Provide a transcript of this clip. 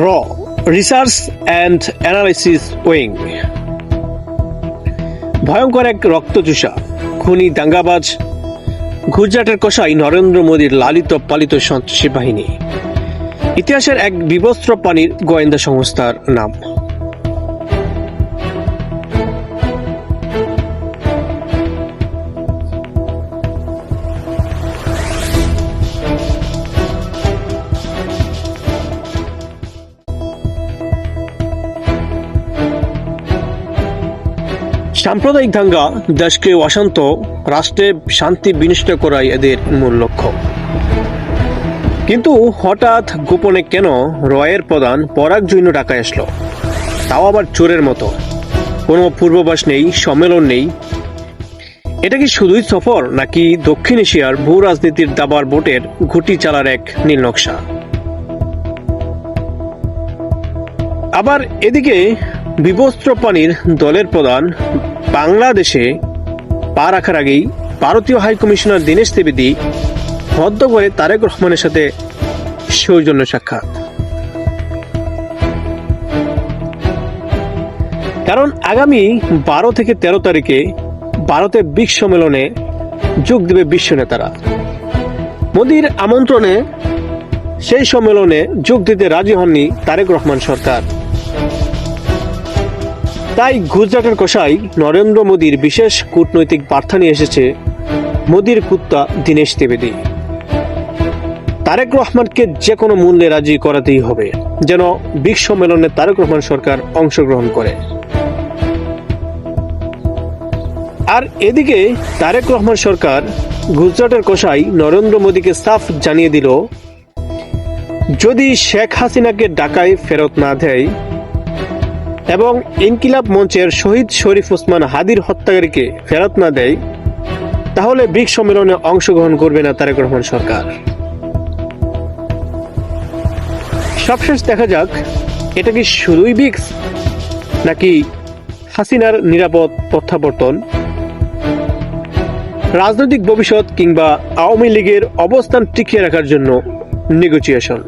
র research and analysis wing. ভয়ঙ্কর এক রক্তচোষা খুনি দাঙ্গাবাজ গুজরাটের কসাই নরেন্দ্র মোদীর লালিত পালিত সন্ত্রাসী বাহিনী ইতিহাসের এক বিবস্ত্র প্রাণীর গোয়েন্দা সংস্থার নাম। সাম্প্রদায়িক দাঙ্গা, দেশকে অশান্ত, রাষ্ট্রে শান্তি বিনষ্ট করাই এদের মূল লক্ষ্য। কিন্তু হঠাৎ গোপনে কেন রয়ের প্রধান পরাগ জৈন ঢাকায় আসলো, তাও আবার চোরের মতো? কোনো পূর্বাভাস নেই, সম্মেলন নেই। এটা কি শুধুই সফর, নাকি দক্ষিণ এশিয়ার ভূ রাজনীতির দাবার বোটের ঘুটি চালার এক নীল নকশা? আবার এদিকে বিবস্ত্র প্রাণীর দলের প্রধান বাংলাদেশে পা রাখার আগেই ভারতীয় হাইকমিশনার দীনেশ ত্রিবেদী বদ্ধ করে তারেক রহমানের সাথে সৌজন্য সাক্ষাৎ। কারণ আগামী 12 থেকে 13 তারিখে ভারতে ব্রিক্স সম্মেলনে যোগ দেবে বিশ্ব নেতারা। মোদির আমন্ত্রণে সেই সম্মেলনে যোগ দিতে রাজি হননি তারেক রহমান সরকার। তাই গুজরাটের কসাই নরেন্দ্র মোদীর বিশেষ কূটনৈতিক বার্তা নিয়ে এসেছে মোদীর কুত্তা দীনেশ ত্রিবেদী। তারেক রহমানকে যে কোনো মূল্যে রাজি করাতেই হবে যেন ব্রিক্স সম্মেলনে তারেক রহমান সরকার অংশগ্রহণ করে। আর এদিকে তারেক রহমান সরকার গুজরাটের কসাই নরেন্দ্র মোদীকে সাফ জানিয়ে দিল, যদি শেখ হাসিনাকে ঢাকায় ফেরত না দেয় এবং ইনকিলাব মঞ্চের শহীদ শরীফ ওসমান হাদির হত্যাকারীকে ফেরত না দেয়, তাহলে ব্রিক্স সম্মেলনে অংশগ্রহণ করবে না তারেক রহমান সরকার। সবশেষ দেখা যাক, এটা কি শুধুই ব্রিক্স, নাকি হাসিনার নিরাপদ প্রত্যাবর্তন, রাজনৈতিক ভবিষ্যৎ, কিংবা আওয়ামী লীগের অবস্থান টিকিয়ে রাখার জন্য নেগোসিয়েশন।